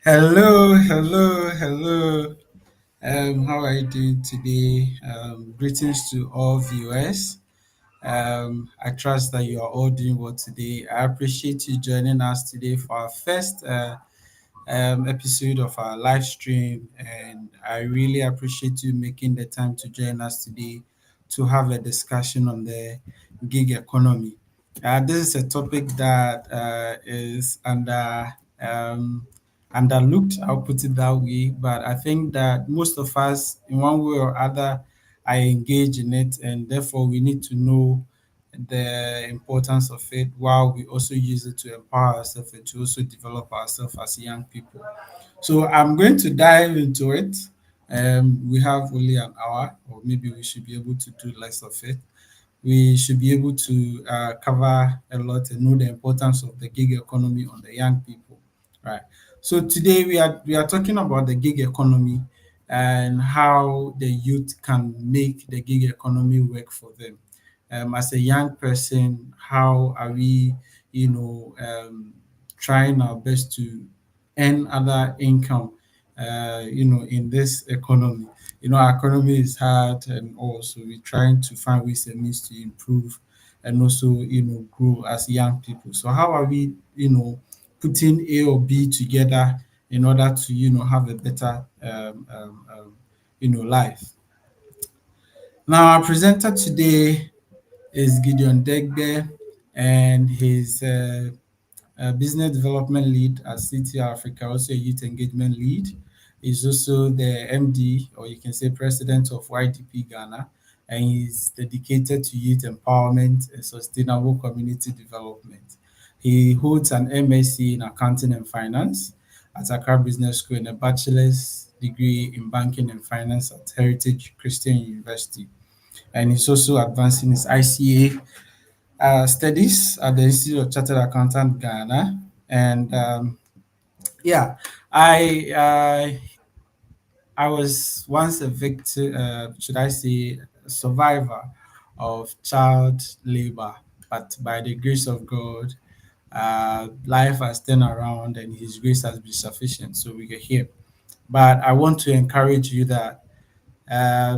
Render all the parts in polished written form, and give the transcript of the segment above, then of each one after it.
Hello, hello, hello. How are you doing today? Greetings to all viewers. I trust that you are all doing well today. I appreciate you joining us today for our first episode of our live stream, and I really appreciate you making the time to join us today to have a discussion on the gig economy. This is a topic that is underlooked, I'll put it that way, but I think that most of us, in one way or other, are engaged in it, and therefore we need to know the importance of it while we also use it to empower ourselves and to also develop ourselves as young people. So I'm going to dive into it. We have only an hour, or maybe we should be able to do less of it. We should be able to cover a lot and know the importance of the gig economy on the young people, right? So today we are talking about the gig economy and how the youth can make the gig economy work for them. As a young person, how are we, trying our best to earn other income, in this economy. Our economy is hard, and also we're trying to find ways and means to improve and also, grow as young people. So how are we, putting A or B together in order to, have a better, life? Now, our presenter today is Gideon Degbe, and he's business development lead at CT Africa, also a youth engagement lead. He's also the MD, or you can say president of YDP Ghana, and he's dedicated to youth empowerment and sustainable community development. He holds an MSc in accounting and finance at Accra Business School and a bachelor's degree in banking and finance at Heritage Christian University. And he's also advancing his ICA studies at the Institute of Chartered Accountant Ghana. And yeah, I I was once a victim, should I say, a survivor of child labor, but by the grace of God, life has turned around and His grace has been sufficient, so we are here. But I want to encourage you that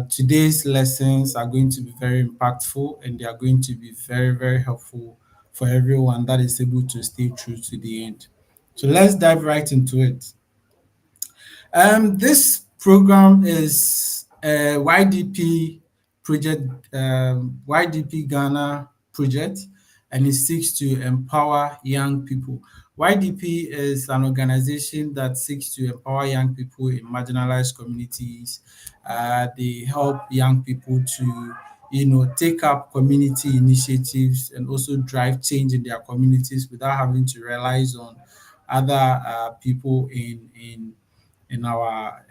today's lessons are going to be very impactful and they are going to be very, very helpful for everyone that is able to stay true to the end. So let's dive right into it. This program is a YDP project, YDP Ghana project, and it seeks to empower young people. YDP is an organization that seeks to empower young people in marginalized communities. They help young people to, take up community initiatives and also drive change in their communities without having to rely on other people in our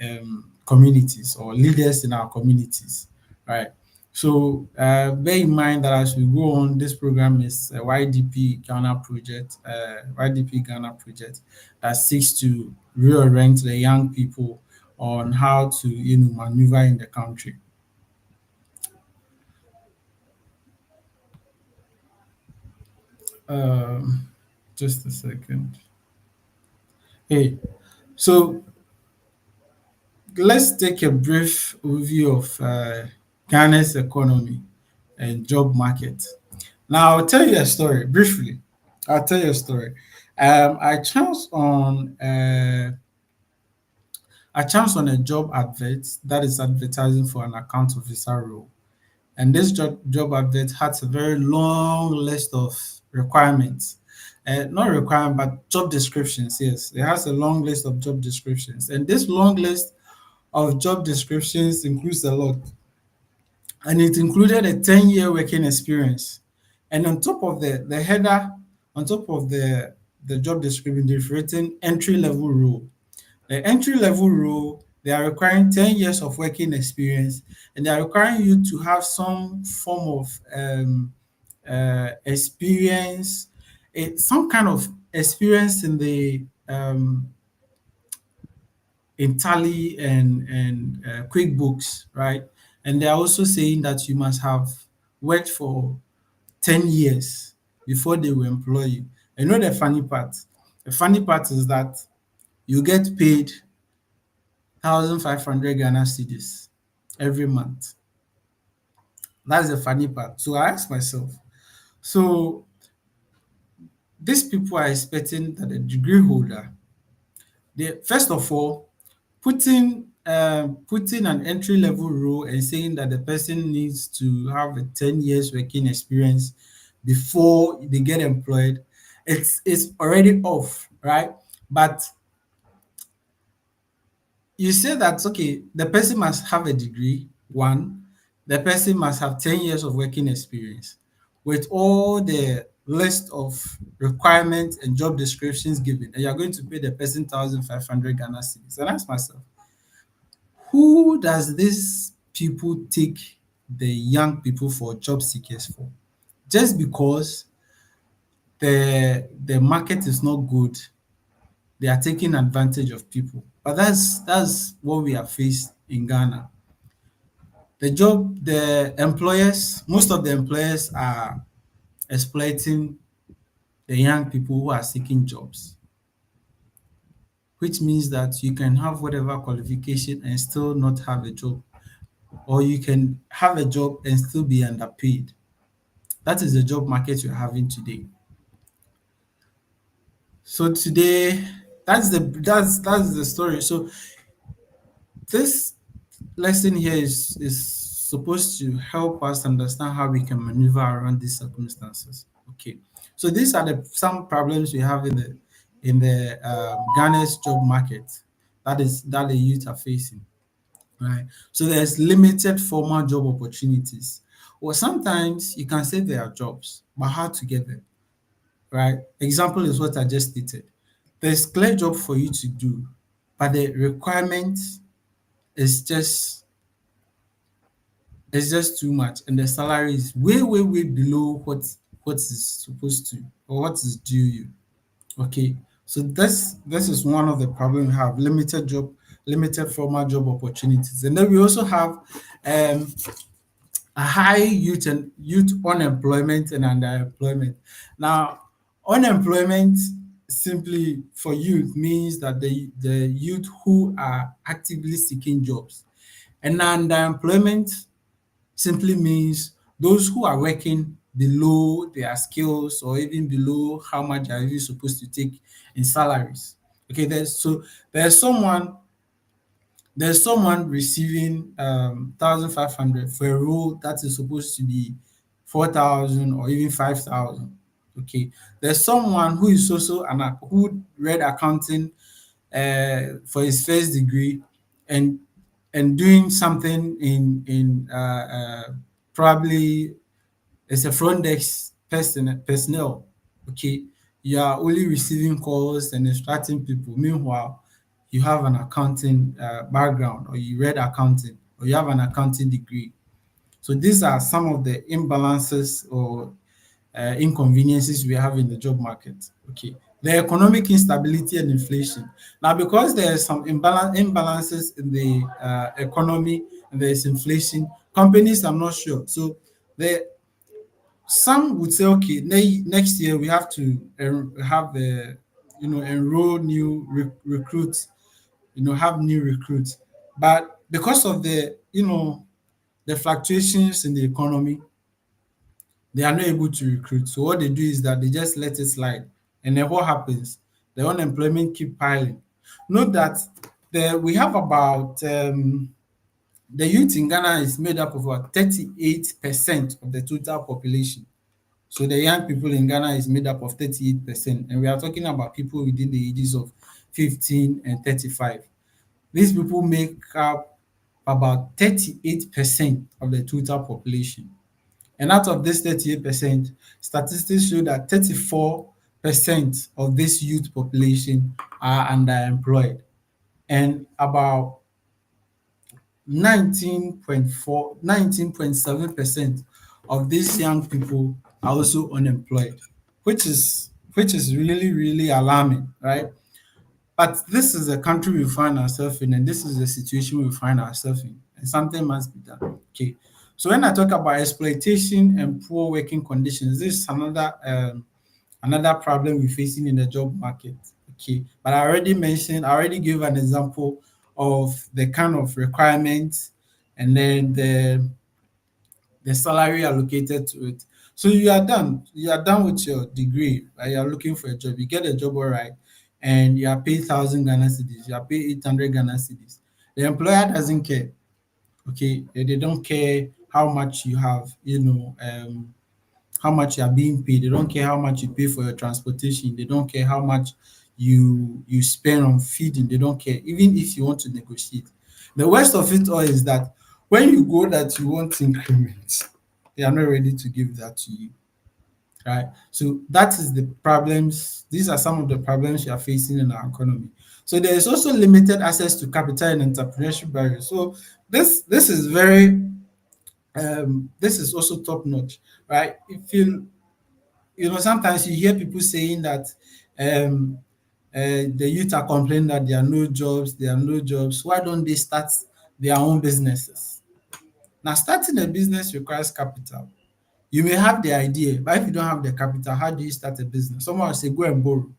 communities or leaders in our communities, right? So bear in mind that as we go on, this program is a YDP Ghana project that seeks to reorient the young people on how to, maneuver in the country. Um, just a second. Hey, so let's take a brief overview of Ghana's economy and job market. Now, I'll tell you a story briefly. I'll tell you a story. I chanced on a job advert that is advertising for an account officer role, and this job advert has a very long list of requirements. Not requirement, but job descriptions. Yes, it has a long list of job descriptions, and this long list of job descriptions includes a lot, and it included a 10-year working experience. And on top of the header, on top of the job description, they've written entry level role. The entry level role, they are requiring 10 years of working experience, and they are requiring you to have some form of experience, some kind of experience in the in Tally and QuickBooks, right? And they are also saying that you must have worked for 10 years before they will employ you. You know the funny part? The funny part is that you get paid 1,500 Ghana cedis every month. That's the funny part. So I asked myself, so these people are expecting that a degree holder, they first of all putting an entry level role and saying that the person needs to have a 10 years working experience before they get employed, it's already off, right? But you say that okay, the person must have a degree, one, the person must have 10 years of working experience with all the list of requirements and job descriptions given, and you're going to pay the person 1,500 Ghana cedis. And I ask myself, who does these people take the young people for job seekers for? Just because the market is not good, they are taking advantage of people. But that's what we are faced in Ghana. The employers, most of the employers are exploiting the young people who are seeking jobs, which means that you can have whatever qualification and still not have a job, or you can have a job and still be underpaid. That is the job market you're having today. So today, that's the story. So this lesson here is supposed to help us understand how we can maneuver around these circumstances. Okay, so these are some problems we have in the Ghana's job market that the youth are facing. Right. So there's limited formal job opportunities. Or sometimes you can say there are jobs, but how to get them? Right. Example is what I just stated. There's clear job for you to do, but the requirement is just too much, and the salary is way below what is supposed to or what is due you. Okay. So this is one of the problems we have: limited formal job opportunities, and then we also have um, a high youth unemployment and underemployment. Now, unemployment simply for youth means that the youth who are actively seeking jobs, and underemployment simply means those who are working below their skills or even below how much they are even supposed to take in salaries. Okay, there's someone receiving 1,500 for a role that is supposed to be 4,000 or even 5,000. Okay, there's someone who is also who read accounting for his first degree and doing something in probably as a front desk personnel. Okay, you are only receiving calls and instructing people. Meanwhile, you have an accounting background, or you read accounting, or you have an accounting degree. So these are some of the imbalances or inconveniences we have in the job market. Okay, the economic instability and inflation. Now, because there are some imbalances in the economy and there is inflation, companies are not sure. So the some would say, okay, next year we have to have the enroll new recruits, have new recruits, but because of the fluctuations in the economy, they are not able to recruit. So what they do is that they just let it slide. And then what happens? The unemployment keep piling. Note that we have about the youth in Ghana is made up of about 38% of the total population. So the young people in Ghana is made up of 38%. And we are talking about people within the ages of 15 and 35. These people make up about 38% of the total population. And out of this 38%, statistics show that percent of this youth population are underemployed, and about 19.7% of these young people are also unemployed, which is really, really alarming, right? But this is the country we find ourselves in, and this is the situation we find ourselves in, and something must be done. Okay. So when I talk about exploitation and poor working conditions, this is another problem we're facing in the job market. Okay. But I already gave an example of the kind of requirements and then the salary allocated to it. So you are done. You are done with your degree, right? You are looking for a job. You get a job, all right, and you are paid 1,000 Ghana cedis. You are paid 800 Ghana cedis. The employer doesn't care. Okay, they don't care how much you have. How much you are being paid. They don't care how much you pay for your transportation. They don't care how much you spend on feeding. They don't care, even if you want to negotiate. The worst of it all is that when you go that you want increments, they are not ready to give that to you. Right. So that is the problems. These are some of the problems we are facing in our economy. So there is also limited access to capital and entrepreneurship barriers. So this is very this is also top notch, right? If sometimes you hear people saying that um, the youth are complaining that there are no jobs, there are no jobs. Why don't they start their own businesses? Now, starting a business requires capital. You may have the idea, but if you don't have the capital, how do you start a business? Someone will say, go and borrow.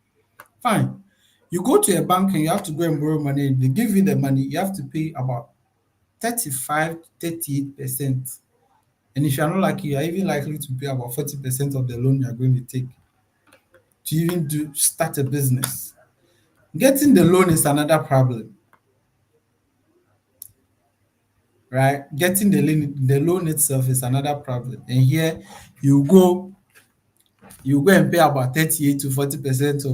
Fine. You go to a bank and you have to go and borrow money. They give you the money, you have to pay about 35 to 38%. And if you're not lucky, you're even likely to pay about 40% of the loan you're going to take to even do start a business. Getting the loan is another problem, right? Getting the loan itself is another problem. And here you go, you go and pay about 38 to 40%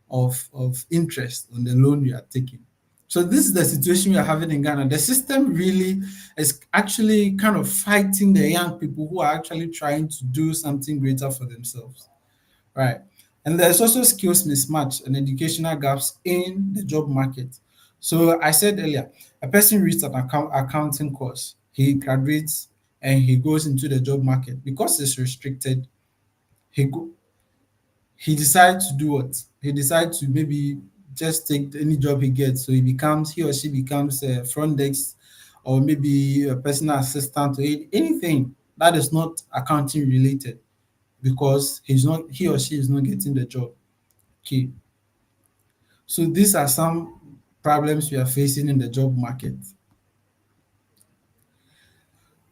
of interest on the loan you are taking. So this is the situation we are having in Ghana. The system really is actually kind of fighting the young people who are actually trying to do something greater for themselves. Right. And there's also skills mismatch and educational gaps in the job market. So I said earlier, a person reads an accounting course, he graduates and he goes into the job market. Because it's restricted, he go, he decides to do what? He decides to maybe just take any job he gets. So he or she becomes a front desk or maybe a personal assistant or anything that is not accounting related, because he or she is not getting the job. Okay. So these are some problems we are facing in the job market.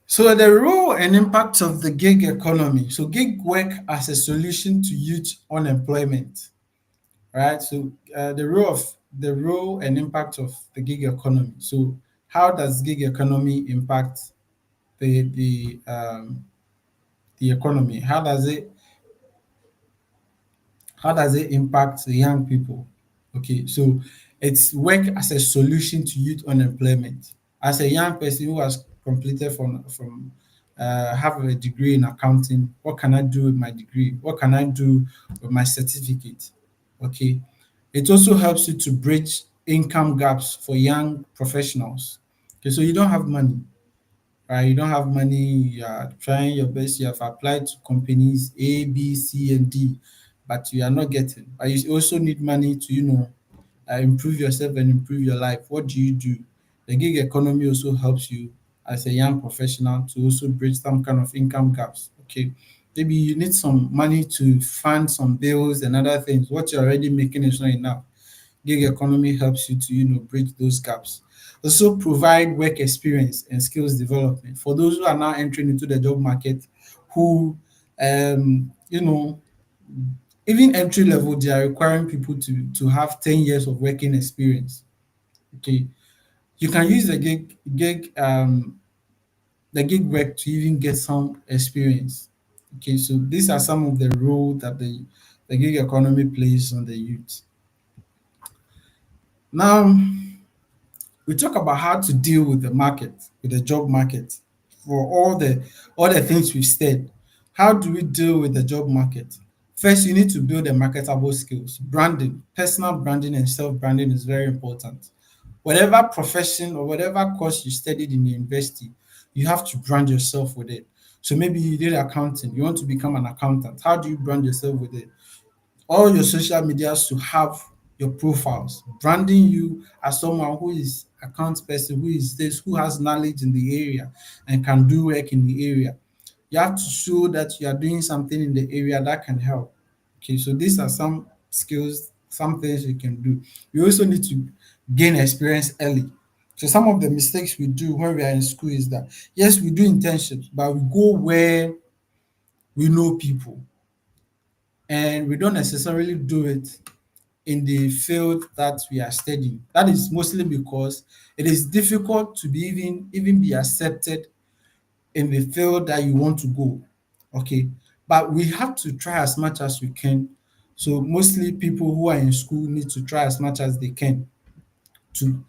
So the role and impact of the gig economy. So gig work as a solution to youth unemployment, right? So the role and impact of the gig economy. So how does gig economy impact the economy? How does it impact the young people? Okay, so it's work as a solution to youth unemployment. As a young person who has completed have a degree in accounting, what can I do with my degree? What can I do with my certificate? Okay, it also helps you to bridge income gaps for young professionals. Okay, so you don't have money, right? You don't have money, you are trying your best, you have applied to companies A, B, C, and D, but you are not getting. But you also need money to, improve yourself and improve your life. What do you do? The gig economy also helps you as a young professional to also bridge some kind of income gaps. Okay. Maybe you need some money to fund some bills and other things. What you're already making is not enough. Gig economy helps you to bridge those gaps. Also provide work experience and skills development for those who are now entering into the job market, who even entry level, they are requiring people to have 10 years of working experience. Okay, you can use the gig work to even get some experience. Okay, so these are some of the role that the gig economy plays on the youth. Now, we talk about how to deal with the market, with the job market, for all the things we've said. How do we deal with the job market? First, you need to build a marketable skills. Branding, personal branding and self-branding is very important. Whatever profession or whatever course you studied in the university, you have to brand yourself with it. So maybe you did accounting, you want to become an accountant. How do you brand yourself with it? All your social medias to have your profiles, branding you as someone who is account person, who is this, who has knowledge in the area and can do work in the area. You have to show that you are doing something in the area that can help. Okay, so these are some skills, some things you can do. You also need to gain experience early. So some of the mistakes we do when we are in school is that yes, we do internships, but we go where we know people and we don't necessarily do it in the field that we are studying. That is mostly because it is difficult to be even be accepted in the field that you want to go. Okay. But we have to try as much as we can. So mostly people who are in school need to try as much as they can to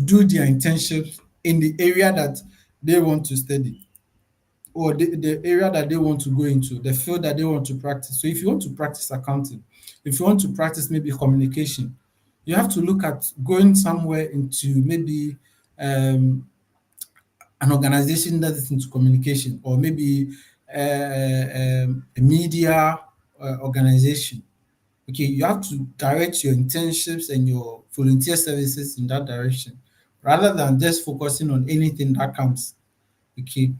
do their internships in the area that they want to study or the area that they want to go into, the field that they want to practice. So if you want to practice accounting, if you want to practice maybe communication, you have to look at going somewhere into maybe um, an organization that is into communication or maybe a media organization. Okay, you have to direct your internships and your volunteer services in that direction rather than just focusing on anything that comes. Okay,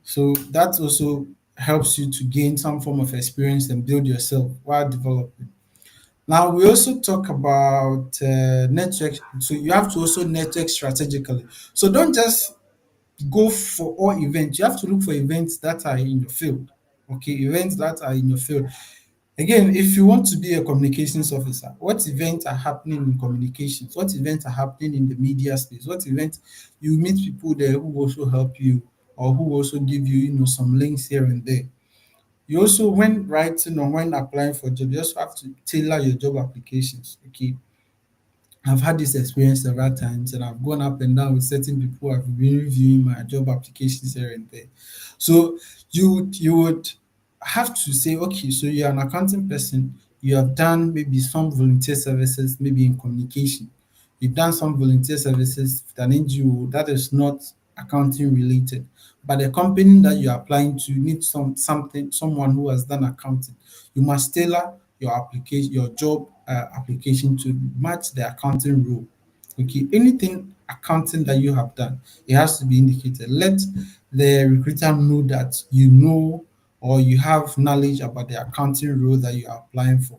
so that also helps you to gain some form of experience and build yourself while developing. Now, we also talk about network. So you have to also network strategically. So don't just go for all events. You have to look for events that are in your field. Okay, events that are in your field. Again, if you want to be a communications officer, what events are happening in communications? What events are happening in the media space? What events you meet people there who also help you or who also give you, some links here and there. You also, when writing or when applying for job, you also have to tailor your job applications. Okay, I've had this experience several times and I've gone up and down with certain people who have been reviewing my job applications here and there. So you would have to say, okay, so you're an accounting person, you have done maybe some volunteer services, maybe in communication. You've done some volunteer services with an NGO that is not accounting related, but the company that you're applying to needs someone who has done accounting. You must tailor your application, your job application to match the accounting role. Okay, anything accounting that you have done, it has to be indicated. Let the recruiter know that you know or you have knowledge about the accounting role that you are applying for.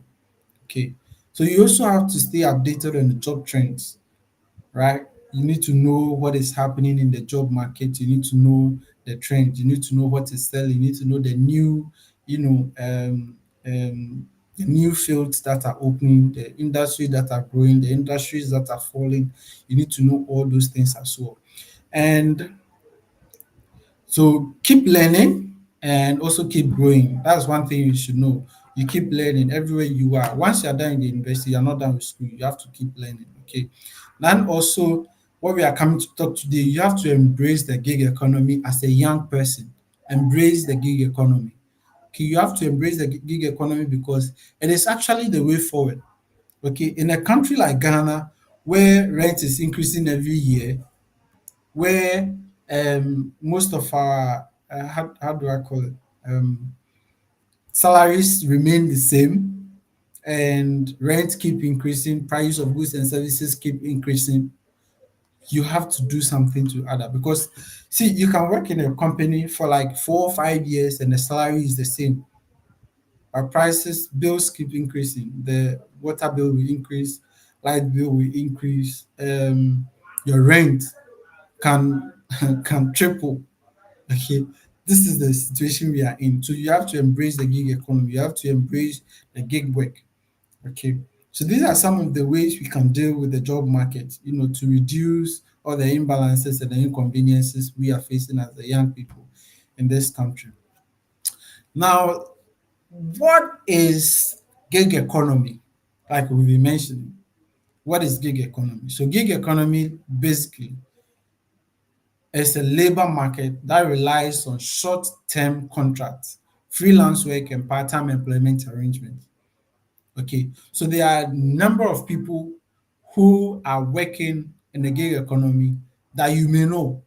Okay, so you also have to stay updated on the job trends, right? You need to know what is happening in the job market. You need to know the trends. You need to know what is selling. You need to know the new, you know, the new fields that are opening, the industries that are growing, the industries that are falling. You need to know all those things as well. And so keep learning and also keep growing. That's one thing you should know. You keep learning everywhere you are. Once you're done in the university, you're not done with school. You have to keep learning. Okay. And also, what we are coming to talk today, you have to embrace the gig economy as a young person. Embrace the gig economy. Okay, you have to embrace the gig economy because it is actually the way forward. Okay, in a country like Ghana, where rent is increasing every year, where most of our how do I call it salaries remain the same and rent keep increasing, price of goods and services keep increasing, you have to do something to add up because see you can work in a company for like 4 or 5 years and the salary is the same, but prices bills keep increasing. The water bill will increase, light bill will increase, your rent can can triple. Okay, this is the situation we are in. So you have to embrace the gig economy. You have to embrace the gig work. Okay, so these are some of the ways we can deal with the job market. To reduce all the imbalances and the inconveniences we are facing as the young people in this country. Now, what is gig economy? Like we've been mentioning, what is gig economy? So gig economy basically is a labor market that relies on short-term contracts freelance work, and part-time employment arrangements. Okay, so there are a number of people who are working in the gig economy that you may know.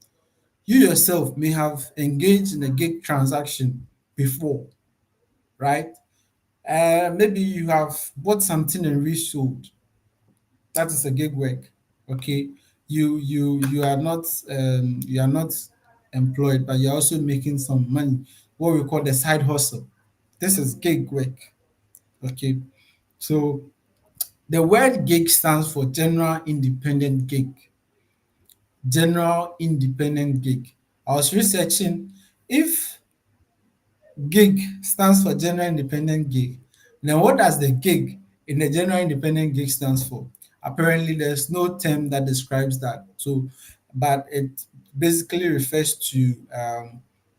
You yourself may have engaged in a gig transaction before, right? Maybe you have bought something and resold. That is a gig work. Okay, you are not employed, but you're also making some money. What we call the side hustle. This is gig work. Okay, so the word gig stands for general independent gig. General independent gig. I was researching if gig stands for general independent gig, then what does the gig in the general independent gig stands for? Apparently, there's no term that describes that. So, but it basically refers to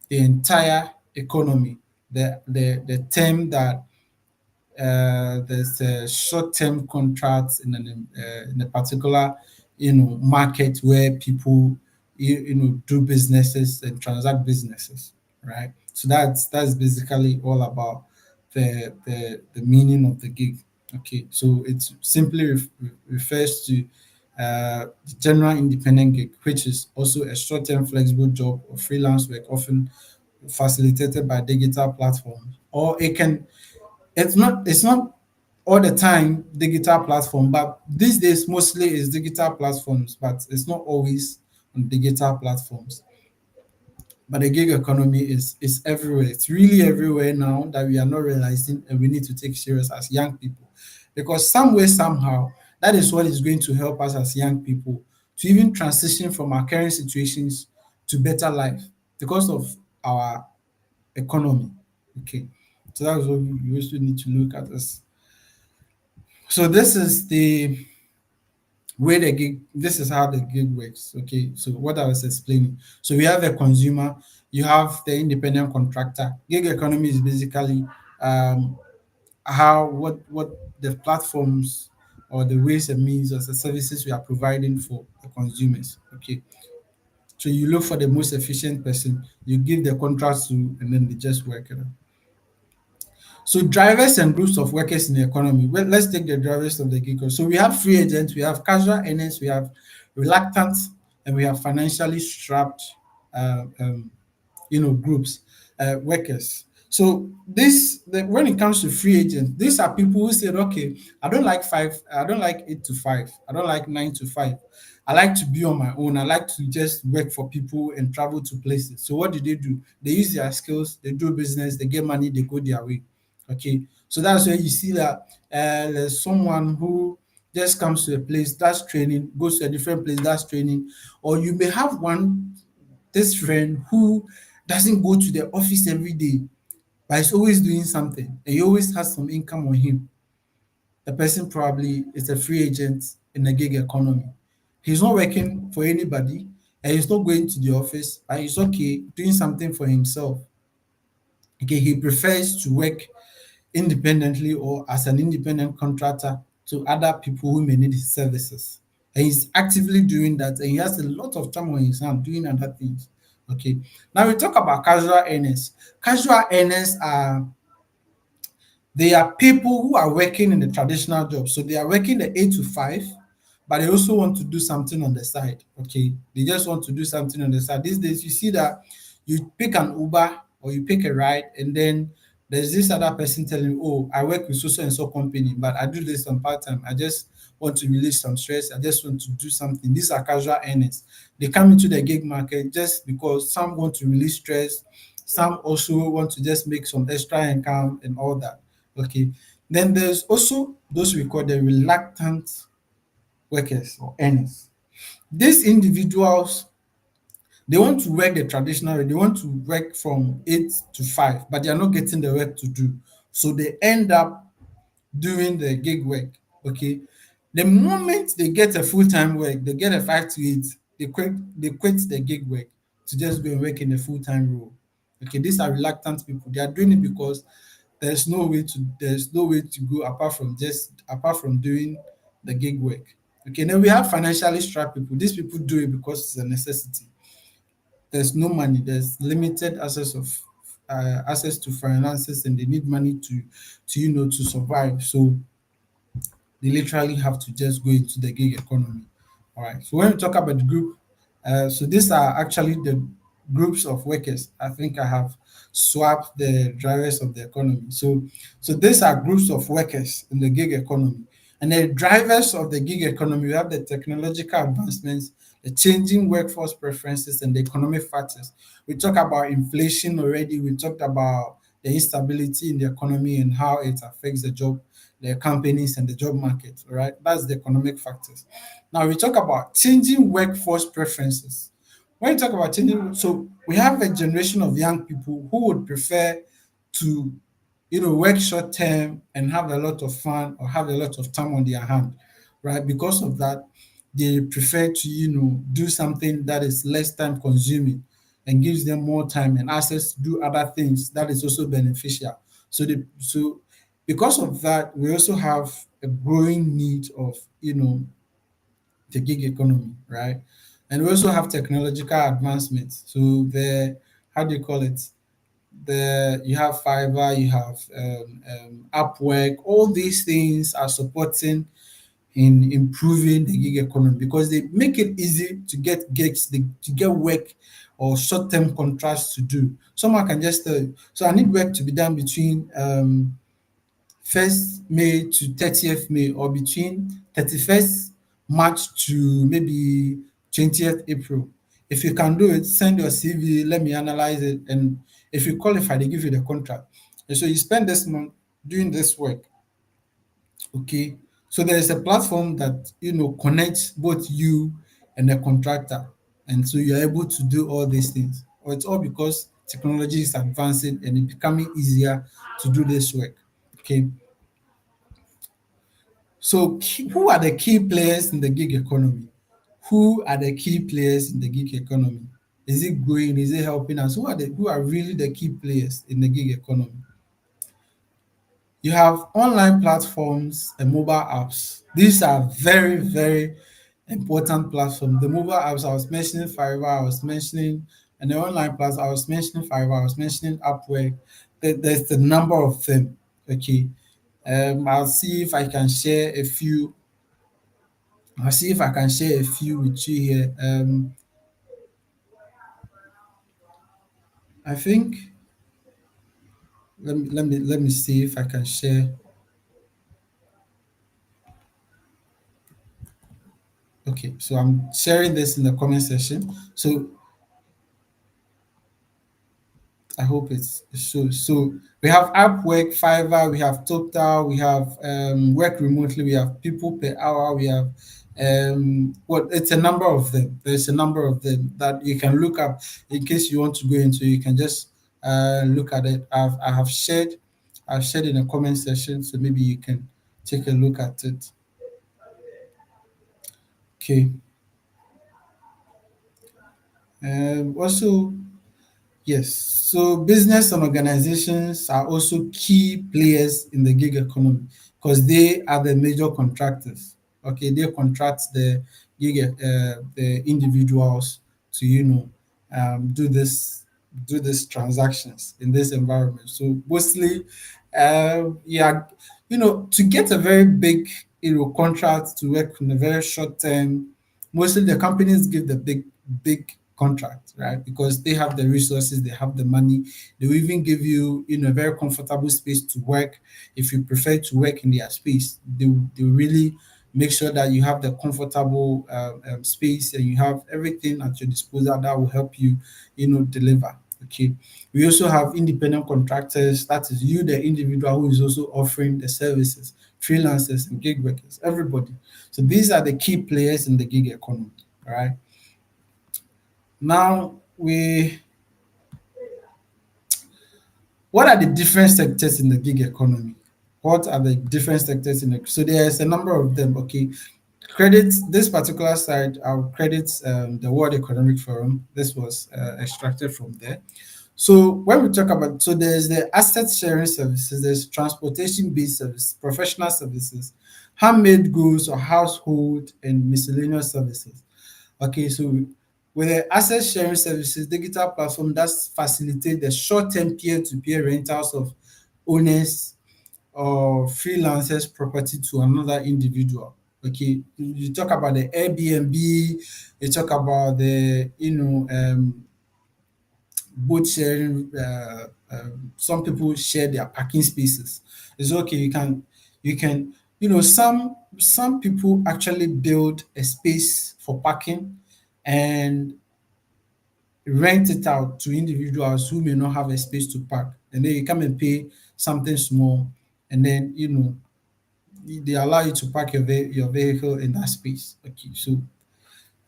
the entire economy. The term that there's short-term contracts in a particular market where people do businesses and transact businesses, right? So that's basically all about the meaning of the gig. Okay, so it simply refers to the general independent gig, which is also a short-term flexible job or freelance work, often facilitated by digital platforms, or it's not all the time digital platform, but these days mostly it's digital platforms, but it's not always on digital platforms. But the gig economy is everywhere. It's really everywhere now that we are not realizing, and we need to take serious as young people. Because some way, somehow, that is what is going to help us as young people to even transition from our current situations to better life because of our economy. Okay. So that's what we also need to look at as. So this is the way the gig, this is how the gig works. Okay, so what I was explaining. So we have a consumer, you have the independent contractor. Gig economy is basically how what the platforms or the ways and means or the services we are providing for the consumers. Okay. So you look for the most efficient person, you give the contract to, and then they just work it out. So drivers and groups of workers in the economy. Well, let's take the drivers of the gig economy. So we have free agents, we have casual earners, we have reluctant, and we have financially strapped, uh, um, groups, workers. So when it comes to free agents, these are people who said, okay, I don't like 8 to 5, I don't like 9 to 5. I like to be on my own. I like to just work for people and travel to places. So what do? They use their skills, they do business, they get money, they go their way. Okay. So that's where you see that there's someone who just comes to a place that's training, goes to a different place that's training, or you may have this friend who doesn't go to the office every day, but is always doing something and he always has some income on him. The person probably is a free agent in the gig economy. He's not working for anybody and he's not going to the office, but he's okay doing something for himself. Okay, he prefers to work independently or as an independent contractor to other people who may need his services. And he's actively doing that, and he has a lot of time on his hand doing other things. Okay. Now we talk about casual earners. Casual earners are they are people who are working in the traditional job. So they are working the 8 to 5, but they also want to do something on the side. Okay. They just want to do something on the side. These days, you see that you pick an Uber or you pick a ride, and then there's this other person telling you, oh, I work with so and so company, but I do this on part time. I just want to release some stress. I just want to do something. These are casual earners. They come into the gig market just because some want to release stress, some also want to just make some extra income and all that. Okay. Then there's also those we call the reluctant workers or earners. These individuals, they want to work the traditional way. They want to work from 8 to 5, but they are not getting the work to do. So they end up doing the gig work. Okay. The moment they get a full-time work, they get a 5 to 8, they quit the gig work to just go and work in a full-time role. Okay, these are reluctant people. They are doing it because there's no way to go apart from doing the gig work. Okay, then we have financially strapped people. These people do it because it's a necessity. There's no money, there's limited access of access to finances, and they need money to to survive. So they literally have to just go into the gig economy. All right. So when we talk about the group, so these are actually the groups of workers. I think I have swapped the drivers of the economy. So these are groups of workers in the gig economy. And the drivers of the gig economy, we have the technological advancements, the changing workforce preferences, and the economic factors. We talked about inflation already. We talked about the instability in the economy and how it affects the companies and the job market. All right, that's the economic factors. Now we talk about changing workforce preferences. When you talk about changing, so we have a generation of young people who would prefer to, work short term and have a lot of fun or have a lot of time on their hand, right? Because of that, they prefer to, do something that is less time consuming and gives them more time and access to do other things that is also beneficial. So because of that, we also have a growing need of, the gig economy, right? And we also have technological advancements. So how do you call it? You have Fiverr, you have Upwork. All these things are supporting in improving the gig economy because they make it easy to get gigs, to get work or short-term contracts to do. Someone can just tell you, so I need work to be done between 1st May to 30th May, or between 31st March to maybe 20th April. If you can do it, send your CV, let me analyze it, and if you qualify, they give you the contract. And so you spend this month doing this work, okay? So there is a platform that connects both you and the contractor, and so you're able to do all these things. Or it's all because technology is advancing and it's becoming easier to do this work. Okay. So, who are the key players in the gig economy? Who are the key players in the gig economy? Is it growing? Is it helping us? Who are really the key players in the gig economy? You have online platforms and mobile apps. These are very, very important platforms. The mobile apps I was mentioning Fiverr, I was mentioning, and the online platforms I was mentioning Fiverr, I was mentioning Upwork. There's a number of them. Okay. I'll see if I can share a few I'll see if I can share a few with you here. I think let me see if I can share. Okay, so I'm sharing this in the comment section. So I hope it shows. So we have Upwork, Fiverr, we have Total, we have work remotely, we have people per hour, we have it's a number of them. There's a number of them that you can look up in case you want to go into. You can just look at it. I've shared in the comment section, so maybe you can take a look at it. Okay. Also, yes. So business and organizations are also key players in the gig economy because they are the major contractors. Okay, they contract the individuals to do this transactions in this environment. So mostly, yeah, to get a very big contract to work in a very short term, mostly the companies give the big contract, right? Because they have the resources, they have the money. They will even give you, a very comfortable space to work. If you prefer to work in their space, they will really make sure that you have the comfortable space and you have everything at your disposal that will help you, deliver. Okay. We also have independent contractors. That is you, the individual who is also offering the services, freelancers and gig workers, everybody. So these are the key players in the gig economy. All right. Now, what are the different sectors in the gig economy? What are the different sectors in the so there's a number of them. Okay. Credit this particular side, I'll credit the World Economic Forum. This was extracted from there. So when we talk about, so there's the asset sharing services, there's transportation based service, professional services, handmade goods or household and miscellaneous services. Okay, so With the asset sharing services, digital platform that facilitate the short-term peer-to-peer rentals of owners or freelancers property to another individual. Okay, you talk about the Airbnb, you talk about the boat sharing. Some people share their parking spaces. It's okay. You can some people actually build a space for parking and rent it out to individuals who may not have a space to park, and then you come and pay something small, and then they allow you to park your vehicle in that space. Okay, so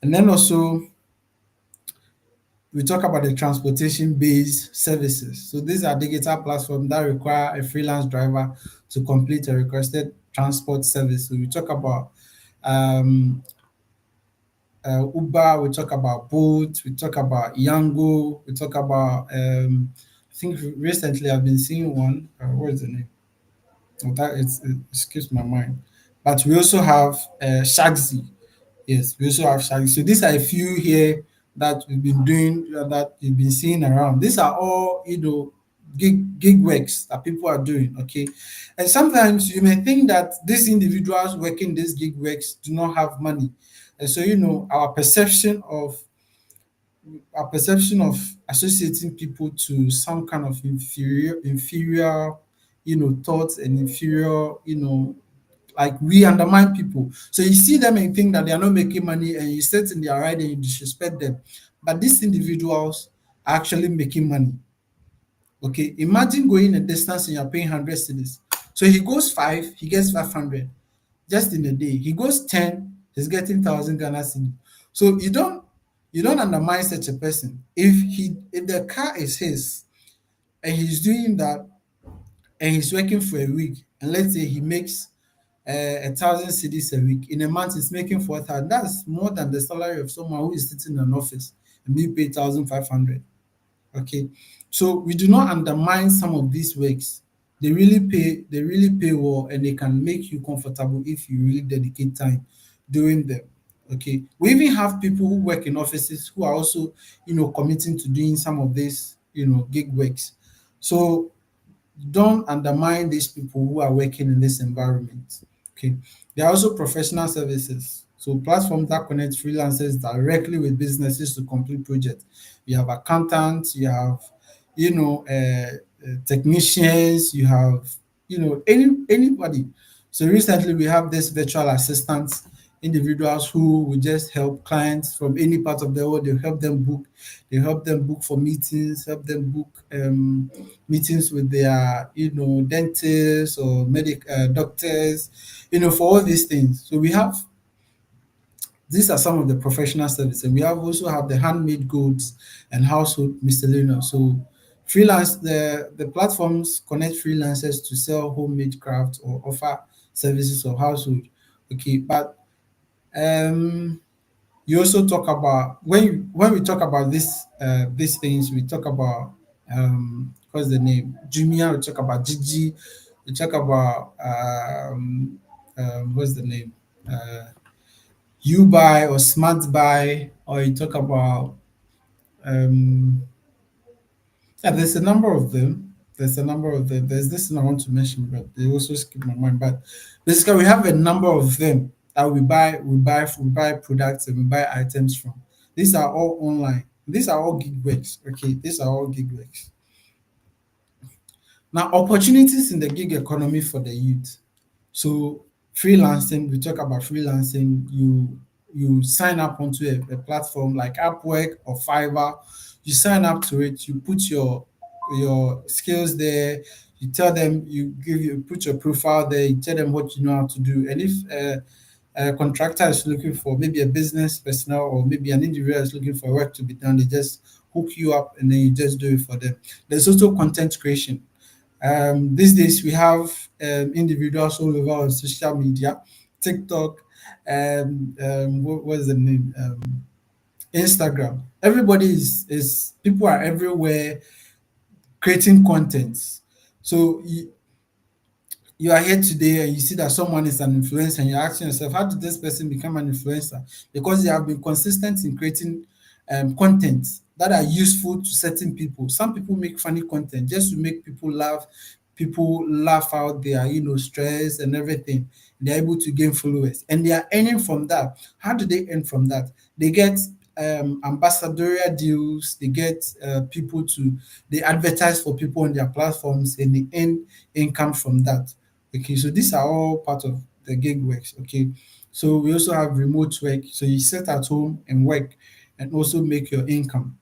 and then also we talk about the transportation based services. So these are digital platforms that require a freelance driver to complete a requested transport service. So we talk about um, Uber, we talk about Bolt, we talk about Yango, we talk about I think recently I've been seeing one. What is the name? Oh, it escapes my mind. But we also have Shagzy. Yes, we also have Shaggy. So these are a few here that we've been doing, that you've been seeing around. These are all, gig works that people are doing. Okay, and sometimes you may think that these individuals working these gig works do not have money, and so our perception of associating people to some kind of inferior, thoughts and inferior, like we undermine people. So you see them and think that they are not making money, and you sit in their right and you disrespect them. But these individuals are actually making money. Okay, imagine going a distance and you're paying 100 cedis. So he goes five, he gets 500 just in a day. He goes 10, he's getting 1,000 Ghana cedi. So you don't undermine such a person. If the car is his and he's doing that and he's working for a week, and let's say he makes 1,000 cedis a week. In a month, he's making 4,000. That's more than the salary of someone who is sitting in an office and being paid 1,500. Okay, so we do not undermine some of these works. They really pay. They really pay well, and they can make you comfortable if you really dedicate time doing them. Okay, we even have people who work in offices who are also, committing to doing some of these, gig works. So don't undermine these people who are working in this environment. Okay. There are also professional services. So platforms that connect freelancers directly with businesses to complete projects. You have accountants, you have, technicians, you have, anybody. So recently we have this virtual assistants, individuals who will just help clients from any part of the world. They help them book for meetings, help them book meetings with their, dentists or doctors, for all these things. So these are some of the professional services. We also have the handmade goods and household miscellaneous. So the platforms connect freelancers to sell homemade crafts or offer services of household. Okay, but um you also talk about, when we talk about these things, we talk about what's the name? Jumia, we talk about Gigi, we talk about what's the name? You buy or smart buy, or you talk about um yeah, there's a number of them. There's this thing I want to mention, but they also skip my mind. But basically, we have a number of them that we buy products and we buy items from. These are all online. These are all gig works. Okay, these are all gig works. Now, opportunities in the gig economy for the youth. So freelancing, we talk about freelancing. You sign up onto a platform like Upwork or Fiverr. You sign up to it. You put your skills there. You tell them, you put your profile there. You tell them what you know how to do. And if a contractor is looking for maybe a business personnel, or maybe an individual is looking for work to be done, they just hook you up and then you just do it for them. There's also content creation. These days, we have individuals all over on social media, TikTok, what's the name? Instagram. Everybody is people are everywhere creating content. So you are here today and you see that someone is an influencer, and you're asking yourself, how did this person become an influencer? Because they have been consistent in creating content that are useful to certain people. Some people make funny content just to make people laugh out their stress and everything. They're able to gain followers and they are earning from that. How do they earn from that? They get ambassadorial deals, they get people to they advertise for people on their platforms and they earn income from that. Okay, so these are all part of the gig works. Okay, so we also have remote work, so you sit at home and work and also make your income.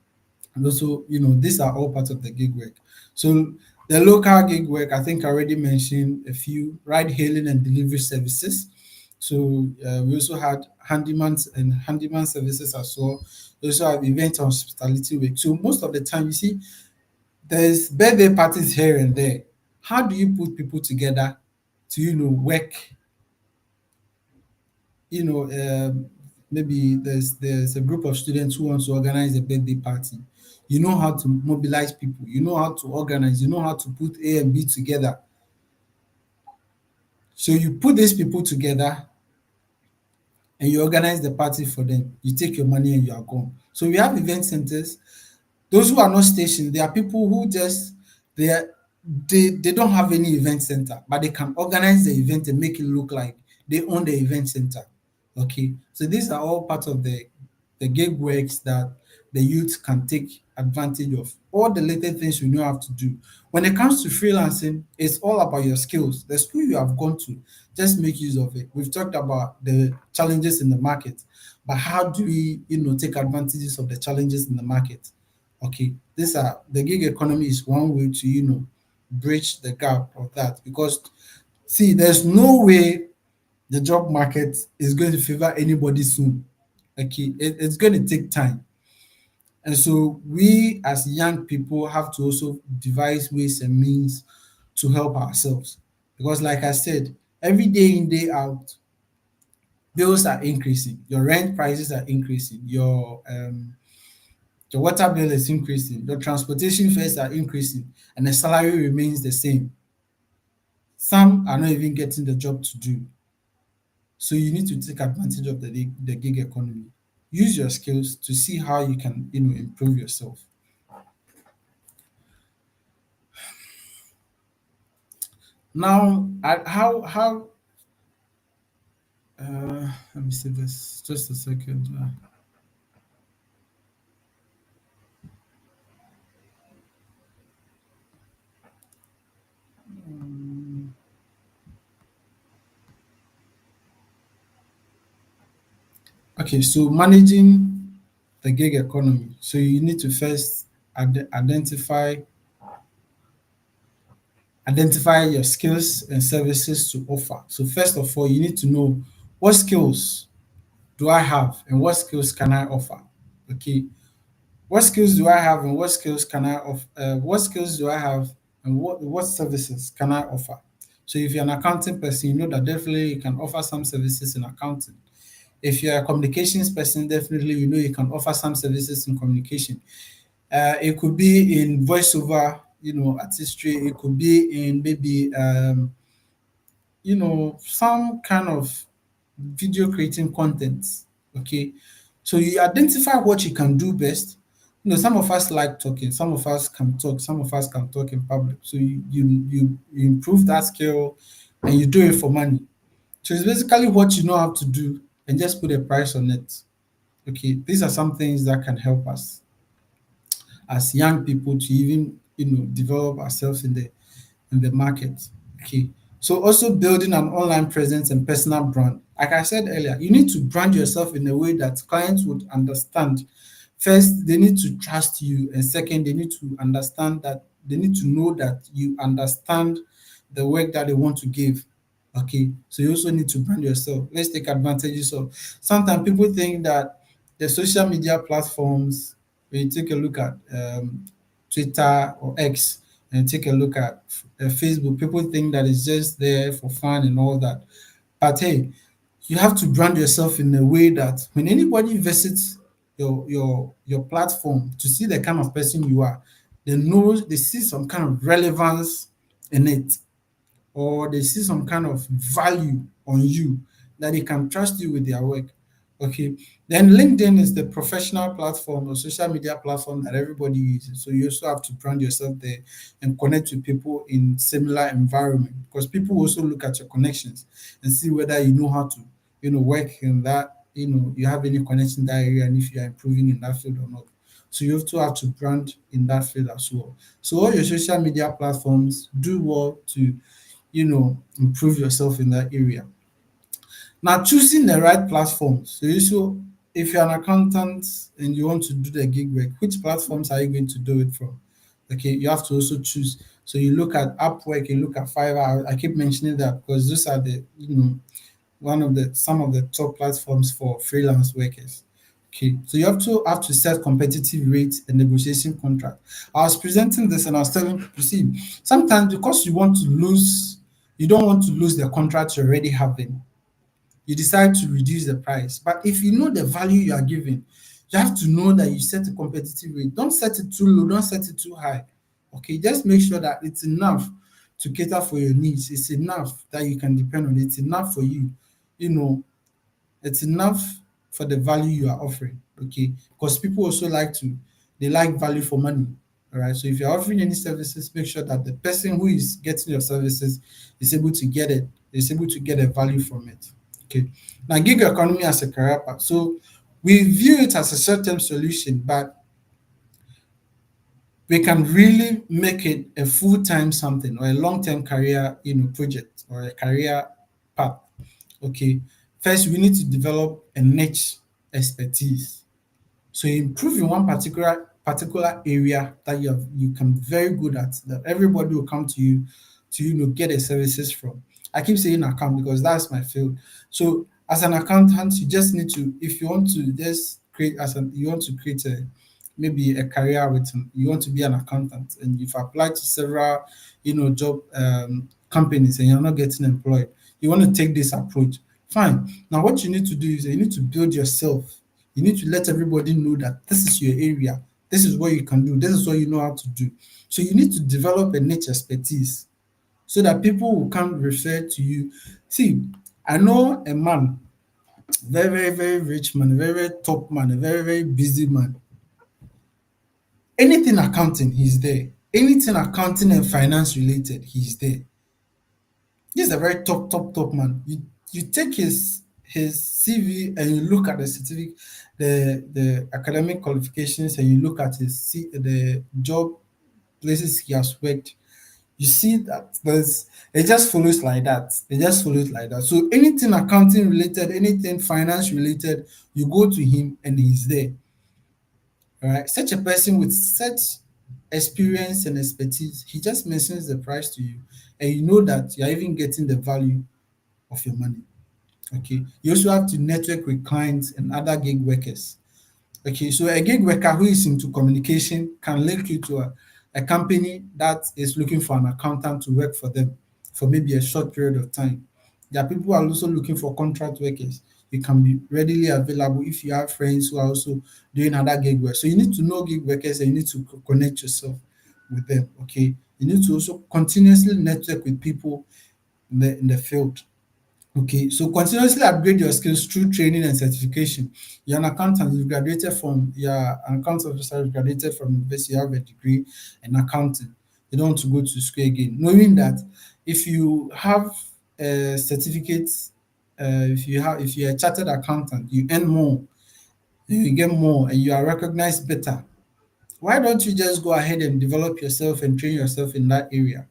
And also, these are all part of the gig work. So the local gig work, I think I already mentioned a few: ride hailing and delivery services. So we also had handyman services as well. We also have event and hospitality work. So most of the time, you see, there's birthday parties here and there. How do you put people together to work? you know, Maybe there's a group of students who wants to organize a birthday party. You know how to mobilize people. You know how to organize. You know how to put A and B together. So you put these people together and you organize the party for them. You take your money and you are gone. So we have event centers. Those who are not stationed, there are people who just they are, they don't have any event center, but they can organize the event and make it look like they own the event center. Okay, so these are all part of the gig works that the youth can take advantage of. All the little things you know how to do. When it comes to freelancing, it's all about your skills. The school you have gone to, just make use of it. We've talked about the challenges in the market, but how do we, take advantages of the challenges in the market? Okay, these are the gig economy is one way to, bridge the gap of that because see, there's no way the job market is going to favor anybody soon. Okay, it's going to take time. And so we as young people have to also devise ways and means to help ourselves. Because like I said, every day in, day out, bills are increasing, your rent prices are increasing, your water bill is increasing, your transportation fares are increasing, and the salary remains the same. Some are not even getting the job to do. So you need to take advantage of the gig economy. Use your skills to see how you can, improve yourself. Now, how let me see this just a second. Okay, so managing the gig economy. So you need to first identify your skills and services to offer. So first of all, you need to know what skills do I have and what skills can I offer. Okay, what skills do I have and what skills can I offer? What skills do I have and what services can I offer? So if you're an accounting person, you know that definitely you can offer some services in accounting. If you're a communications person, definitely you know you can offer some services in communication. It could be in voiceover, artistry. It could be in maybe some kind of video creating content. Okay, so you identify what you can do best. Some of us like talking, some of us can talk, some of us can talk in public. So you improve that skill and you do it for money. So it's basically what you know how to do and just put a price on it. Okay, these are some things that can help us as young people to even develop ourselves in the market. Okay. So also building an online presence and personal brand. Like I said earlier, you need to brand yourself in a way that clients would understand. First, they need to trust you, and second, they need to understand that they need to know that you understand the work that they want to give. Okay, so you also need to brand yourself. Let's take advantages of. Sometimes people think that the social media platforms, when you take a look at Twitter or X, and take a look at Facebook, people think that it's just there for fun and all that. But hey, you have to brand yourself in a way that when anybody visits your platform to see the kind of person you are, they see some kind of relevance in it, or they see some kind of value on you that they can trust you with their work. Okay. Then LinkedIn is the professional platform or social media platform that everybody uses. So you also have to brand yourself there and connect with people in similar environment, because people also look at your connections and see whether you know how to, work in that, you have any connection in that area, and if you are improving in that field or not. So you also have to brand in that field as well. So all your social media platforms do well to, improve yourself in that area. Now, choosing the right platform. So, if you're an accountant and you want to do the gig work, which platforms are you going to do it from? Okay, you have to also choose. So you look at Upwork, you look at Fiverr. I keep mentioning that because those are the, one of the some of the top platforms for freelance workers. Okay, so you have to set competitive rates and negotiation contract. I was presenting this and I was telling people, see, sometimes because you don't want to lose the contract you're already having, you decide to reduce the price. But if you know the value you are giving, you have to know that you set a competitive rate. Don't set it too low, don't set it too high. Okay, just make sure that it's enough to cater for your needs. It's enough that you can depend on it. It's enough for you. You know, it's enough for the value you are offering. Okay, because people also they like value for money. All right, so if you're offering any services, make sure that the person who is getting your services is able to get a value from it. Okay, now gig economy as a career path. So we view it as a short-term solution, but we can really make it a full-time something or a long-term career, project or a career path. Okay, first we need to develop a niche expertise. So you improve in one particular area that you can be very good at, that everybody will come to you to get their services from. I keep saying account because that's my field. So as an accountant, you just need to, if you want to just create as an you want to create a maybe a career with you want to be an accountant and you've applied to several job companies and you're not getting employed, you want to take this approach. Fine. Now what you need to do is you need to build yourself. You need to let everybody know that this is your area, this is what you can do, this is what you know how to do. So you need to develop a niche expertise so that people will come refer to you. See, I know a man, very, very, very rich man, a very, very top man, a very, very busy man. Anything accounting, he's there. Anything accounting and finance related, he's there. He's a very top, top, top man. You take his CV and you look at the certificate, the academic qualifications, and you look at the job places he has worked. You see that it just follows like that. It just follows like that. So anything accounting related, anything finance related, you go to him and he's there. All right. Such a person with such experience and expertise, he just mentions the price to you, and you know that you're even getting the value of your money. Okay. You also have to network with clients and other gig workers. Okay, so a gig worker who is into communication can link you to a company that is looking for an accountant to work for them for maybe a short period of time. There are people who are also looking for contract workers. You can be readily available if you have friends who are also doing other gig work. So you need to know gig workers and you need to connect yourself with them. Okay, you need to also continuously network with people in the field. Okay, so continuously upgrade your skills through training and certification. You're an accountant, you're an accountant officer, you graduated from university, you have a degree in accounting. You don't want to go to school again. Knowing that if you have a certificate, if you're a chartered accountant, you earn more, you get more, and you are recognized better. Why don't you just go ahead and develop yourself and train yourself in that area?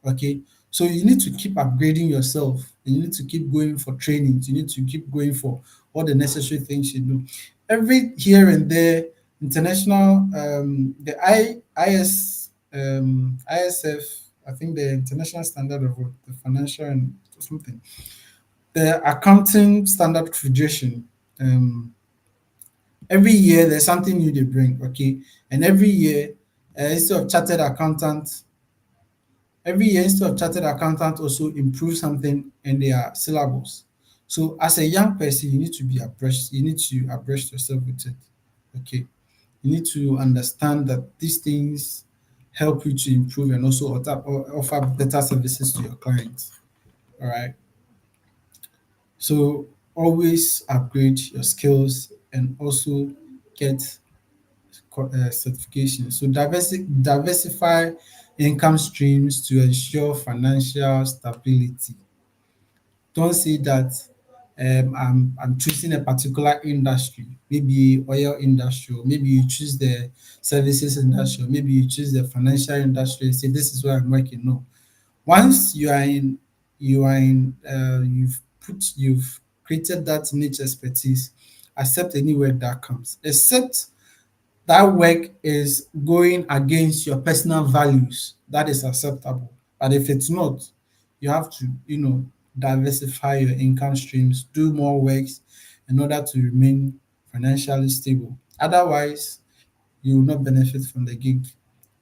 Okay, so you need to keep upgrading yourself. You need to keep going for trainings. You need to keep going for all the necessary things you do. Every here and there, international, the ISF, I think the international standard of the financial and something, the accounting standard federation. Every year there's something new they bring. Okay, and instead of chartered accountant every year instead of chartered accountant also improve something in their syllabus. So as a young person, you need to abreast yourself with it. Okay. You need to understand that these things help you to improve and also offer better services to your clients. All right. So always upgrade your skills and also get certification. So diversify income streams to ensure financial stability. Don't say that I'm choosing a particular industry, maybe oil industry, or maybe you choose the services industry, or maybe you choose the financial industry and say this is where I'm working. No, once you've created that niche expertise, accept any work that comes, except that work is going against your personal values, that is acceptable. But if it's not, you have to, diversify your income streams, do more works in order to remain financially stable. Otherwise, you will not benefit from the gig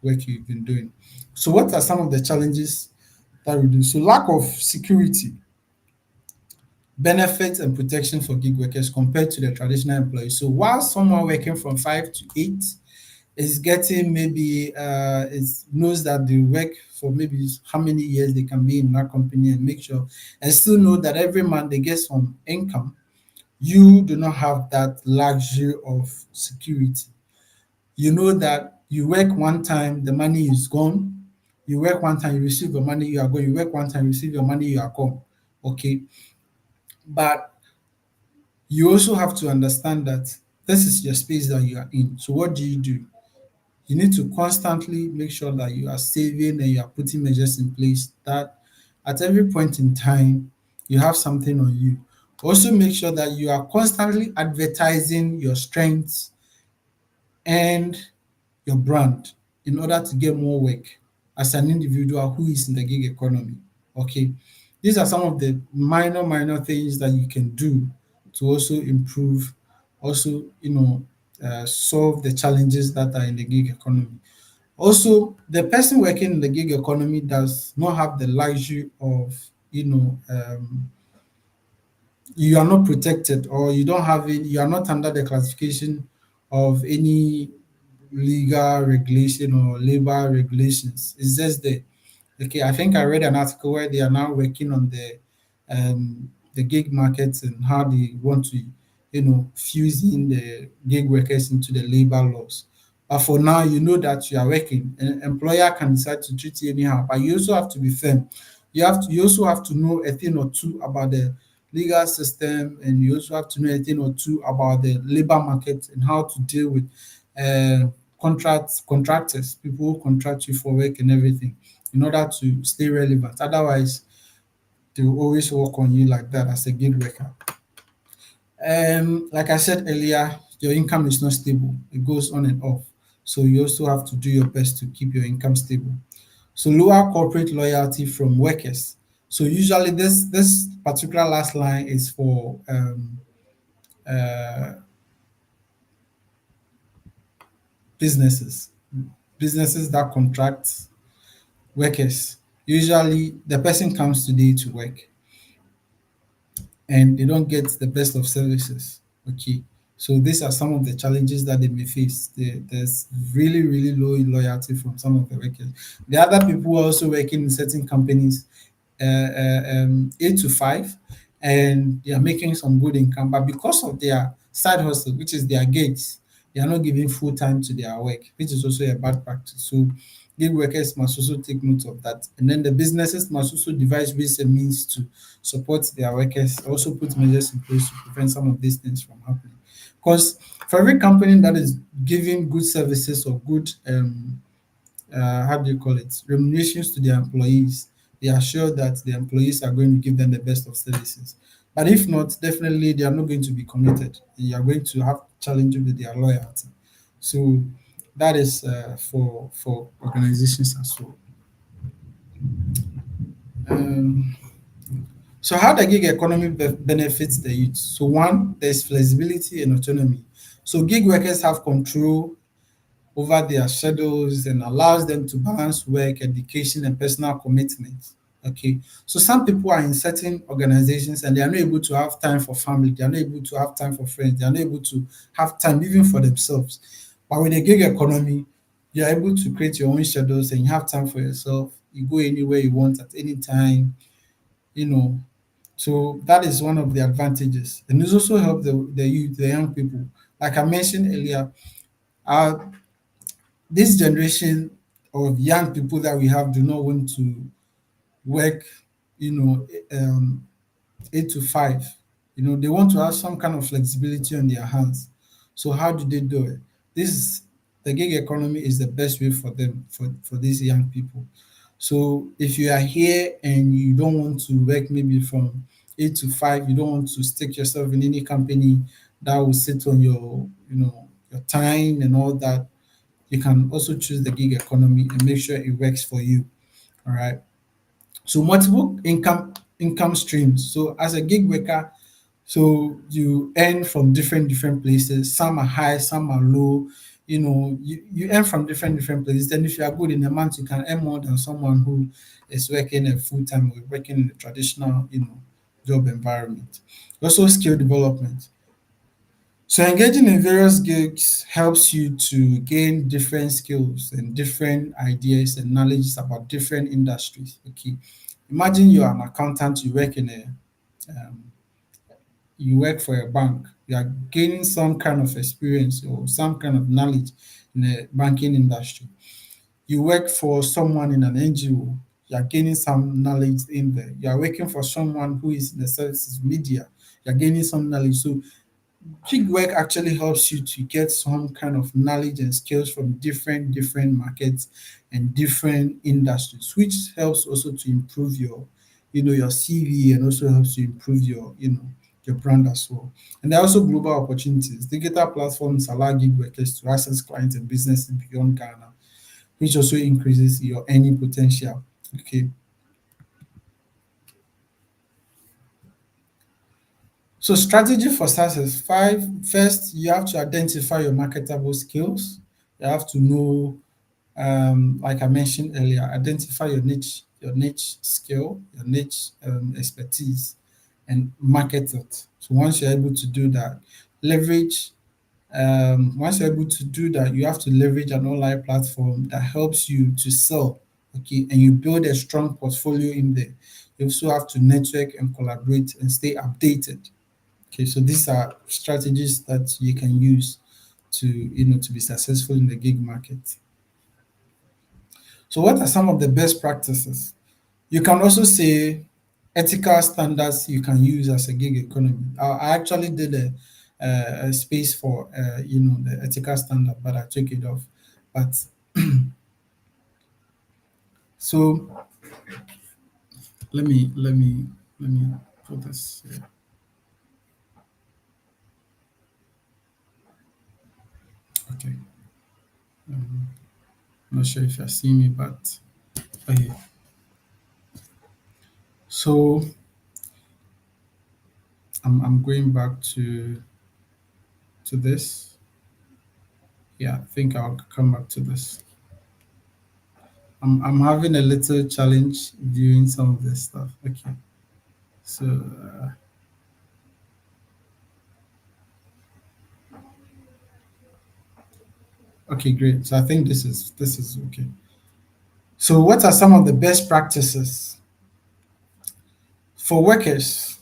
work you've been doing. So, what are some of the challenges that we do? So, lack of security, benefits, and protection for gig workers compared to the traditional employees. So, while someone working from 5 to 8 is getting maybe is knows that they work for maybe how many years they can be in that company and make sure and still know that every month they get some income, you do not have that luxury of security. You know that you work one time, the money is gone. You work one time, you receive your money, you are going. You work one time, you receive your money, you are gone. Okay. But you also have to understand that this is your space that you are in. So what do? You need to constantly make sure that you are saving and you are putting measures in place that at every point in time you have something on you. Also make sure that you are constantly advertising your strengths and your brand in order to get more work as an individual who is in the gig economy. Okay. These are some of the minor things that you can do to also improve, also, solve the challenges that are in the gig economy. Also, the person working in the gig economy does not have the luxury of, you are not protected, or you don't have it, you are not under the classification of any legal regulation or labor regulations. It's just there. Okay, I think I read an article where they are now working on the gig markets and how they want to, fuse in the gig workers into the labor laws. But for now, you know that you are working. An employer can decide to treat you anyhow, but you also have to be firm. You also have to know a thing or two about the legal system, and you also have to know a thing or two about the labor market and how to deal with uh, contractors, people who contract you for work and everything, in order to stay relevant. Otherwise, they will always work on you like that as a gig worker. Like I said earlier, your income is not stable. It goes on and off. So you also have to do your best to keep your income stable. So lower corporate loyalty from workers. So usually this particular last line is for uh, businesses, businesses that contract workers. Usually the person comes today to work and they don't get the best of services. Okay. So these are some of the challenges that they may face. There's really low loyalty from some of the workers. The other people who are also working in certain companies, 8 to 5, and they are making some good income. But because of their side hustle, which is their gigs, they are not giving full time to their work, which is also a bad practice. So gig workers must also take note of that. And then the businesses must also devise ways and means to support their workers, also put measures in place to prevent some of these things from happening. Because for every company that is giving good services or good how do you call it, remunerations to their employees, they are sure that the employees are going to give them the best of services. But if not, definitely they are not going to be committed. You are going to have challenges with their loyalty. So that is for organizations as well. Um, so how the gig economy benefits the youth? So one, there's flexibility and autonomy. So gig workers have control over their schedules and allows them to balance work, education, and personal commitments. Okay, so some people are in certain organizations and they are not able to have time for family, they are not able to have time for friends, they are not able to have time even for themselves. But with a gig economy, you are able to create your own schedules and you have time for yourself. You go anywhere you want at any time, you know, So that is one of the advantages. And this also help the youth, the young people. Like I mentioned earlier, uh, this generation of young people that we have do not want to work, you know, 8 to 5. They want to have some kind of flexibility on their hands. So how do they do it? This is the gig economy is the best way for them, for these young people. So if you are here and you don't want to work maybe from 8 to 5, you don't want to stick yourself in any company that will sit on your time and all that, you can also choose the gig economy and make sure it works for you. All right. So multiple income streams. So as a gig worker, so you earn from different places. Some are high, some are low. You earn from different places. Then if you are good in a month, you can earn more than someone who is working a full time or working in a traditional, job environment. Also skill development. So engaging in various gigs helps you to gain different skills and different ideas and knowledge about different industries. Okay. Imagine you are an accountant, um, you work for a bank, you are gaining some kind of experience or some kind of knowledge in the banking industry. You work for someone in an NGO, you are gaining some knowledge in there. You are working for someone who is in the services media, you are gaining some knowledge. So gig work actually helps you to get some kind of knowledge and skills from different markets and different industries, which helps also to improve your CV, and also helps to improve your brand as well. And there are also global opportunities. Digital platforms allow gig workers to access clients and businesses beyond Ghana, which also increases your earning potential. Okay. So strategy for success. First, you have to identify your marketable skills. You have to know, like I mentioned earlier, identify your niche skill, your niche expertise, and market it. So once you're able to do that, leverage. Once you're able to do that, you have to leverage an online platform that helps you to sell. Okay, and you build a strong portfolio in there. You also have to network and collaborate and stay updated. Okay, so these are strategies that you can use to be successful in the gig market. So what are some of the best practices? You can also say ethical standards you can use as a gig economy. I actually did a space for the ethical standard, but I took it off. But so let me put this here. Okay, I'm not sure if you're seeing me, but okay. So I'm going back to this. Yeah, I think I'll come back to this. I'm having a little challenge viewing some of this stuff. Okay. So, okay, great. So I think this is okay. So what are some of the best practices for workers?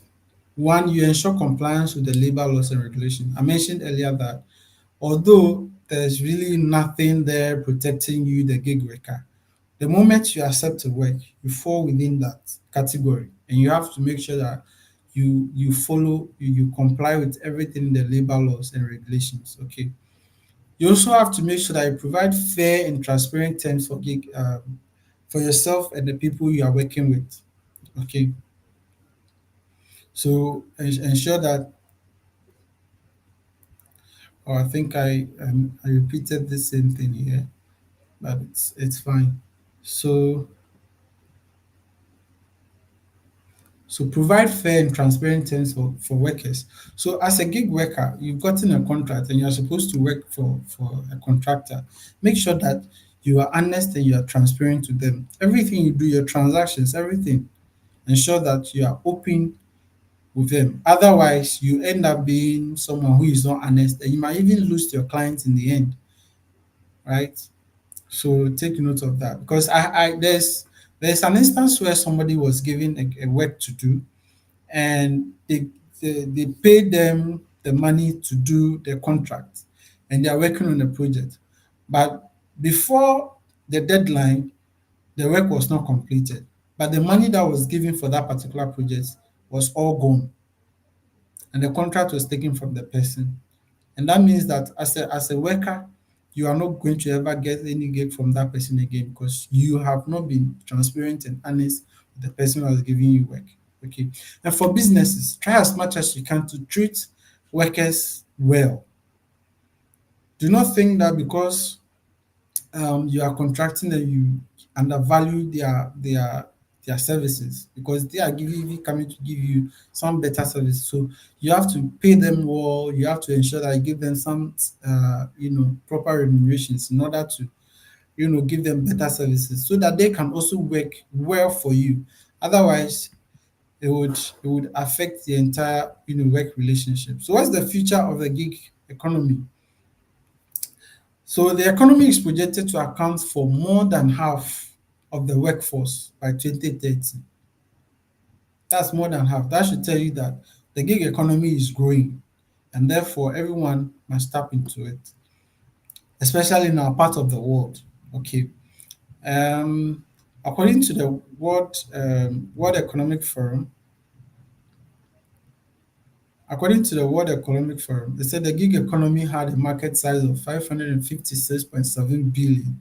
One, you ensure compliance with the labor laws and regulation. I mentioned earlier that although there's really nothing there protecting you, the gig worker, the moment you accept to work, you fall within that category, and you have to make sure that you follow, you comply with everything in the labor laws and regulations. Okay. You also have to make sure that you provide fair and transparent terms for yourself and the people you are working with. Okay. So ensure that, or I think I repeated the same thing here, but it's fine. So provide fair and transparent terms for workers. So as a gig worker, you've gotten a contract and you're supposed to work for a contractor. Make sure that you are honest and you are transparent to them. Everything you do, your transactions, everything, ensure that you are open with them. Otherwise, you end up being someone who is not honest, and you might even lose your clients in the end, right? So take note of that, because I there's an instance where somebody was given a work to do, and they pay them the money to do the contract, and they are working on the project. But before the deadline, the work was not completed. But the money that was given for that particular project was all gone, and the contract was taken from the person. And that means that as a worker, you are not going to ever get any gig from that person again because you have not been transparent and honest with the person who has given you work. Okay. And for businesses, try as much as you can to treat workers well. Do not think that because you are contracting and you undervalue their services because they are coming to give you some better service. So you have to pay them well. You have to ensure that you give them some proper remunerations in order to give them better services so that they can also work well for you. Otherwise, it would affect the entire work relationship. So what's the future of the gig economy? So the economy is projected to account for more than half of the workforce by 2030. That's more than half. That should tell you that the gig economy is growing and therefore everyone must tap into it, especially in our part of the world. Okay. Um, According to the World Economic Forum, according to the World Economic Forum, they said the gig economy had a market size of 556.7 billion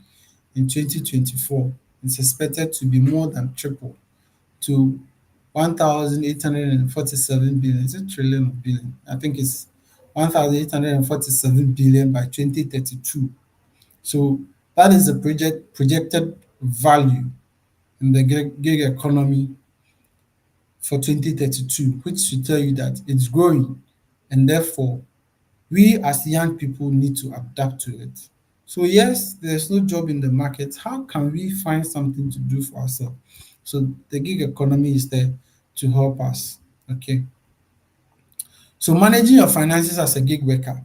in 2024. It's expected to be more than triple to 1,847 billion. Is it trillion or billion? I think it's 1,847 billion by 2032. So that is the projected value in the gig economy for 2032, which should tell you that it's growing, and therefore we as young people need to adapt to it. So yes, there's no job in the market. How can we find something to do for ourselves? So the gig economy is there to help us. Okay. So managing your finances as a gig worker.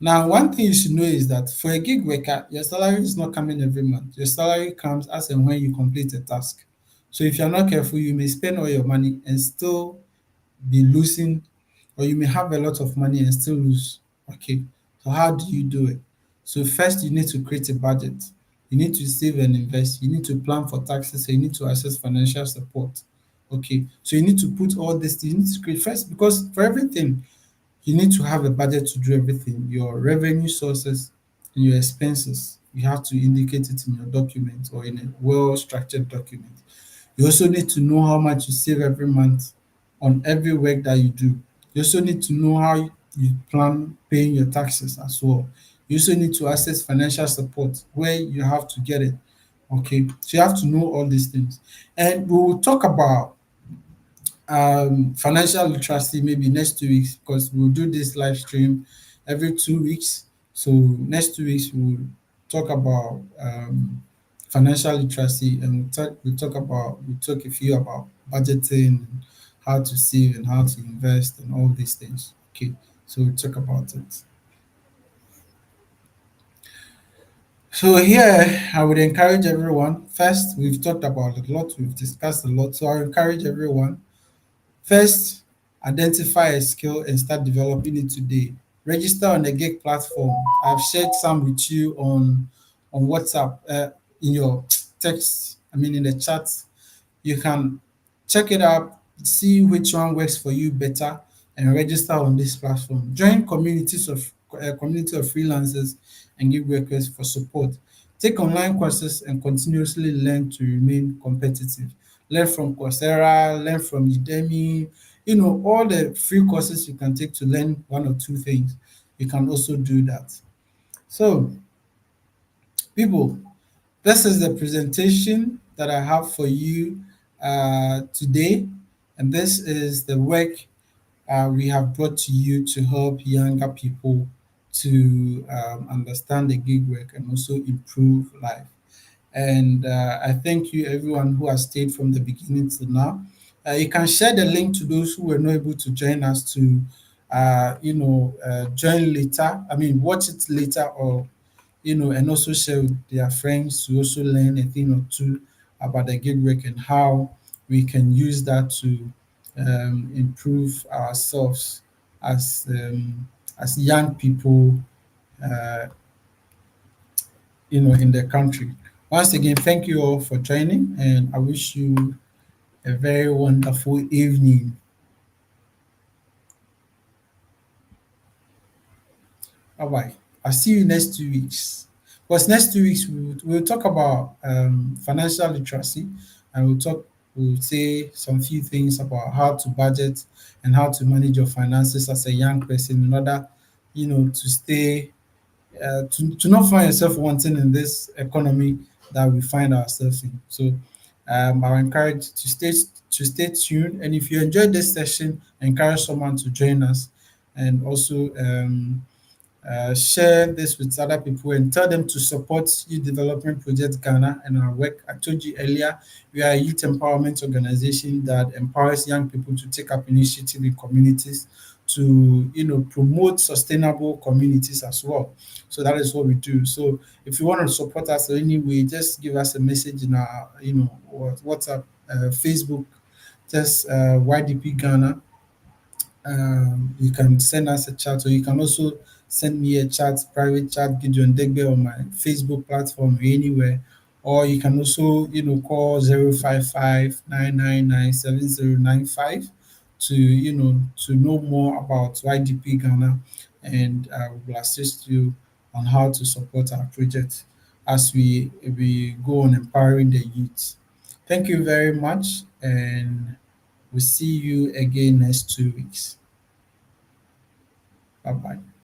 Now, one thing you should know is that for a gig worker, your salary is not coming every month. Your salary comes as and when you complete a task. So if you're not careful, you may spend all your money and still be losing, or you may have a lot of money and still lose. Okay, so how do you do it? So first, you need to create a budget. You need to save and invest. You need to plan for taxes. You need to access financial support. Okay, so you need to put all this. You need to create first because for everything you need to have a budget to do everything. Your revenue sources and your expenses. You have to indicate it in your document or in a well structured document. You also need to know how much you save every month on every work that you do. You also need to know how you plan paying your taxes as well. You also need to access financial support where you have to get it. Okay, so you have to know all these things. And we will talk about financial literacy maybe next 2 weeks because we'll do this live stream every 2 weeks. So next 2 weeks we'll talk about financial literacy, and we'll talk a few about budgeting, how to save and how to invest and all these things. Okay, so we'll talk about it. So here I would encourage everyone. First, we've talked about a lot, we've discussed a lot. So I encourage everyone. First, identify a skill and start developing it today. Register on the gig platform. I've shared some with you on WhatsApp in your text. I mean in the chat. You can check it out, see which one works for you better, and register on this platform. Join community of freelancers and gig workers for support. Take online courses and continuously learn to remain competitive. Learn from Coursera, learn from Udemy, all the free courses you can take to learn one or two things. You can also do that. So, people, this is the presentation that I have for you today, and this is the work we have brought to you to help younger people to understand the gig work and also improve life. And I thank you, everyone who has stayed from the beginning to now. You can share the link to those who were not able to join us to, join later. I mean, watch it later, or and also share with their friends to also learn a thing or two about the gig work and how we can use that to improve ourselves as young people, uh, in the country. Once again, thank you all for joining, and I wish you a very wonderful evening. Bye bye. I'll see you next 2 weeks. Because next 2 weeks we'll talk about financial literacy, and we'll say some few things about how to budget and how to manage your finances as a young person in order, to stay to not find yourself wanting in this economy that we find ourselves in. So I encourage to stay tuned. And if you enjoyed this session, encourage someone to join us, and also share this with other people and tell them to support Youth Development Project Ghana and our work. I told you earlier, we are a youth empowerment organization that empowers young people to take up initiative in communities to promote sustainable communities as well. So that is what we do. So if you want to support us in any way, just give us a message in our WhatsApp, Facebook, just YDP Ghana. You can send us a chat, or you can also send me a chat, private chat, Gideon Degbe on my Facebook platform or anywhere. Or you can also, call 055 999 7095 to know more about YDP Ghana, and we will assist you on how to support our project as we go on empowering the youth. Thank you very much, and we'll see you again next 2 weeks. Bye bye.